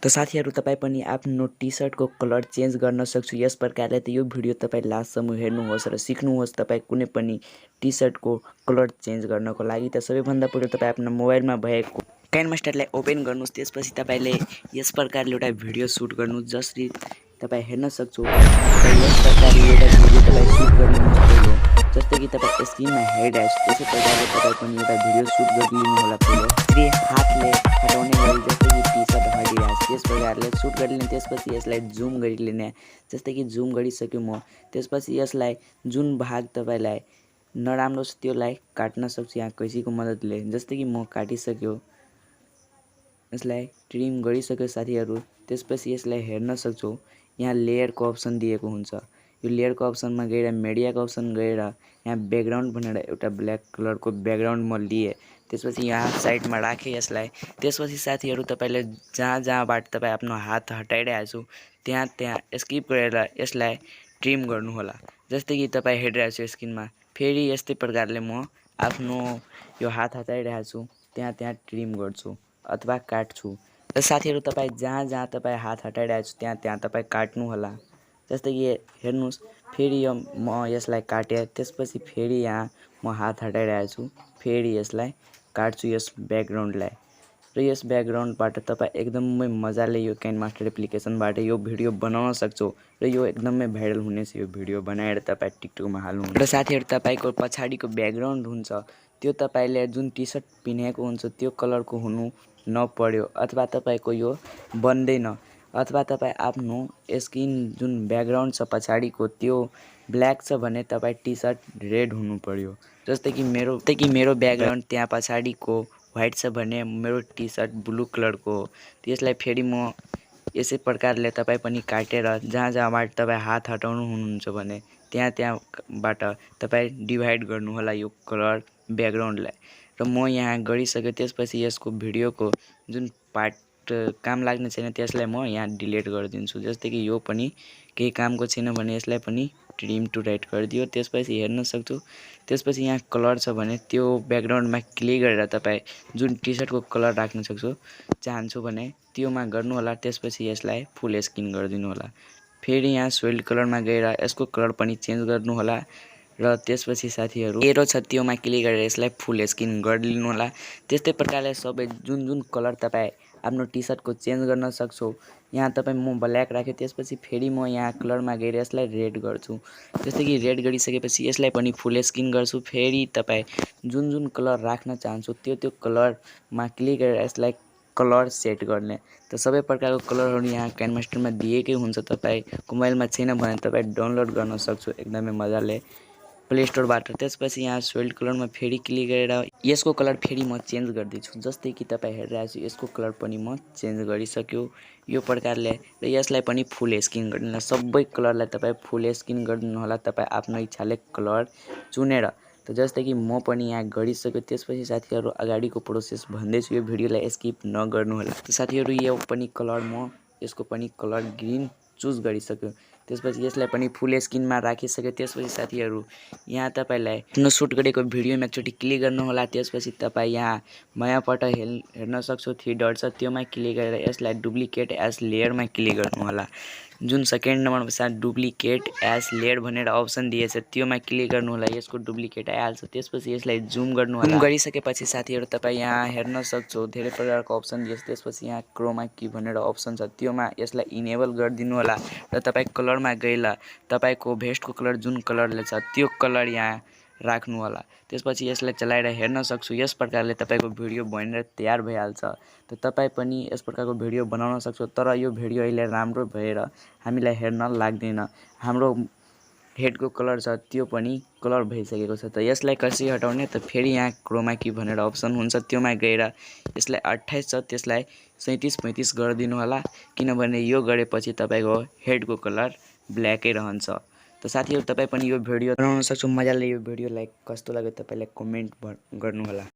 तो साथीहरु तपाई पनि आफ्नो टी-शर्ट को कलर चेन्ज गर्न सक्छु यस प्रकारले। त यो भिडियो तपाई लास्टसम्म हेर्नुहोस् र सिक्नुहोस् तपाई कुनै पनि टी-शर्ट को कलर चेन्ज गर्नको लागि। त सबैभन्दा पहिलो तपाई आफ्नो मोबाइलमा भएको काइनमास्टरलाई ओपन गर्नुस्। त्यसपछि तपाईले यस प्रकारले एउटा भिडियो सुट गर्नुस् जसरी तपाई हेर्न सक्छु। यस प्रकारले एउटा भिडियो तपाई सुट गर्नुस् पहिलो जस्तै कि तपाई स्क्रिनमा हेरिरहेको छ त्यसै प्रकारले तपाई पनि एउटा भिडियो सुट गरिलिनु होला। पहिलो यसरी हातले हटाउने गरी जस्तै कि टी-शर्ट हटिरहेको छ त्यस प्रकारले सुट गरिलिने। त्यसपछि यसलाई जुम गरिलिने जस्तै कि जुम गरिसक्यो म। त्यसपछि यसलाई जुन भाग तपाईलाई नराम्रो छ त्यसलाई काट्न सक्छु यहाँ कैंचीको मद्दतले। जस्तै कि म काटिसक्यो यसलाई ट्रिम गरिसक्यो साथीहरु। त्यसपछि यसलाई हेर्न सक्छौ यहाँ लेयरको अप्सन दिएको हुन्छ। यो लेयरको अप्सनमा गएर मिडियाको अप्सन गएर यहाँ ब्याकग्राउन्ड भनेर एउटा ब्ल्याक कलरको ब्याकग्राउन्ड म लिए। त्यसपछि यहाँ साइडमा राखे यसलाई। त्यसपछि साथीहरु तपाईले जहाँबाट तपाई आफ्नो हात हटाइरहेको छु त्यहाँ स्किप गरेर यसलाई ट्रिम गर्नु होला। जस्तै कि तपाई हेरिरहेको छु स्क्रिनमा। फेरि यस्तै प्रकारले म आफ्नो यो हात हटाइरहेको छु त्यहाँ ट्रिम गर्छु अथवा काट्छु। र साथीहरु तपाई जहाँ तपाई हात हटाइरहेको छु त्यहाँ तपाई काट्नु होला। जस्तै कि हेर्नुस् फेरि यो म यसलाई काटे त्यसपछि फेरि यहाँ म हात हटाइरहेको छु फेरि यसलाई काट्छु यस ब्याकग्राउन्डलाई। र यस ब्याकग्राउन्डबाट तपाई एकदमै मजाले यो काइनमास्टर एप्लिकेसनबाट यो भिडियो बनाउन सक्छौ। र यो एकदमै भाइरल हुनेछ यो भिडियो बनाएर तपाई टिकटकमा हाल्नु। र साथीहरु तपाईको पछाडीको ब्याकग्राउन्ड हुन्छ त्यो तपाईले जुन टी-शर्ट पिनेको हुन्छ त्यो कलरको हुनु नपर्यो अथवा तपाईको यो बन्दैन अथवा तपाई आफ्नो स्किन जुन ब्याकग्राउन्ड छ पछाडीको त्यो ब्ल्याक छ भने तपाई टी-शर्ट रेड हुनु पर्यो। जस्तै कि मेरो ब्याकग्राउन्ड त्यहाँ पछाडीको व्हाइट छ भने मेरो टी-शर्ट ब्लू कलरको हो। त्यसलाई फेरि म यसै प्रकारले तपाई पनि काटेर जहाँबाट तपाई हात हटाउनु हुनुहुन्छ भने त्यहाँबाट तपाई डिभाइड गर्नु होला यो कलर ब्याकग्राउन्डलाई। र म यहाँ गरिसके त्यसपछि यसको भिडियोको जुन पार्ट काम लाग्ने छैन त्यसलाई म यहाँ डिलिट गरिदिन्छु। जस्तै कि यो पनि केही कामको छैन भने यसलाई पनि ट्रिम टु राइट गरिदियो। त्यसपछि हेर्न सक्छौ त्यसपछि यहाँ कलर छ भने त्यो ब्याकग्राउन्डमा क्लिक गरेर तपाई जुन टी-शर्टको कलर राख्न चाहन्छु भने त्योमा गर्नु होला। त्यसपछि यसलाई फुल स्क्रिन गरिदिनु होला। फेरि यहाँ सोलिड कलरमा गएर यसको कलर पनि चेन्ज गर्नु होला। र त्यसपछि साथीहरु एरो छ त्योमा क्लिक गरेर यसलाई फुल स्क्रिन गरिदिनु होला। त्यस्तै प्रकारले सबै जुन कलर तपाई आफ्नो टी-शर्टको चेन्ज गर्न सक्छौ। यहाँ तपाई म ब्ल्याक राखे त्यसपछि फेरि म यहाँ कलरमा गएर यसलाई रेड गर्छु। जस्तै कि रेड गरिसकेपछि यसलाई पनि फुल स्क्रिन गर्छु। फेरि तपाई जुन कलर राख्न चाहन्छु त्यो कलरमा क्लिक गरेर यसलाई कलर सेट गर्ने। त सबै प्रकारको कलरहरु यहाँ काइनमास्टरमा दिएकै हुन्छ। तपाईको मोबाइलमा छैन भने तपाई डाउनलोड गर्न सक्छु एकदमै मजाले प्ले स्टोरबाट। त्यसपछि यहाँ सोलिड कलरमा फेरि क्लिक गरेर यसको कलर फेरि म चेन्ज गर्दैछु। जस्तै कि तपाई हेरिरहेको छु यसको कलर पनि म चेन्ज गरिसक्यो यो प्रकारले। र यसलाई पनि फुल स्क्रिन गरिदिनु होला। सबै कलरलाई तपाई फुल स्क्रिन गरिदिनु होला तपाई आफ्नो इच्छाले कलर चुनेर। त जस्तै कि म पनि यहाँ गरिसक्यो। त्यसपछि साथीहरु अगाडिको प्रोसेस भन्दैछु यो भिडियोलाई स्किप नगर्नु होला। त साथीहरु यो पनि कलर म यसको पनि कलर ग्रीन चुज गरिसक्यो। त्यसपछि यसलाई पनि फुल स्क्रिनमा राखिसक्यो। त्यसपछि साथीहरु यहाँ तपाईलाई आफ्नो सुट गरेको भिडियोमा एकचोटी क्लिक गर्नु होला। त्यसपछि तपाई यहाँ मायापट हेर्न सक्छौ 3 डट छ त्योमा क्लिक गरेर यसलाई डुप्लिकेट एज लेयरमा क्लिक गर्नु होला। जुन सेकेन्ड नम्बरमा छ डुप्लिकेट एज लेयर भनेर अप्सन दिएछ त्योमा क्लिक गर्नु होला। यसको डुप्लिकेट आइहाल्छ। त्यसपछि यसलाई जुम गर्नु होला। जुम गरिसकेपछि साथीहरु तपाई यहाँ हेर्न सक्छौ धेरै प्रकारको अप्सन दिएछ। त्यसपछि यहाँ क्रोमा की भनेर अप्सन छ त्योमा यसलाई इनेबल गरिदिनु होला। र तपाई कलरमा गएर तपाईको भेस्टको कलर जुन कलरले छ त्यो कलर यहाँ राख्नु होला। त्यसपछि यसलाई चलाएर हेर्न सक्छु यस प्रकारले तपाईको भिडियो बनेर तयार भइहाल्छ। त तपाई पनि यस प्रकारको भिडियो बनाउन सक्छौ। तर यो भिडियो अहिले राम्रो भएर हामीलाई हेर्न लाग्दैन। हाम्रो हेडको कलर छ त्यो पनि कलर भइसकेको छ। त यसलाई कसरी हटाउने त फेरि यहाँ क्रोमा की भनेर अप्सन हुन्छ त्योमा गएर यसलाई 28 छ त्यसलाई 37-35 गरिदिनु होला। किनभने यो गरेपछि तपाईको हेडको कलर ब्ल्याकै रहन्छ। त साथीहरु तपाई पनि यो भिडियो बनाउन सक्छौ मजाले। यो भिडियोलाई कस्तो लाग्यो तपाईलाई कमेन्ट गर्नु होला।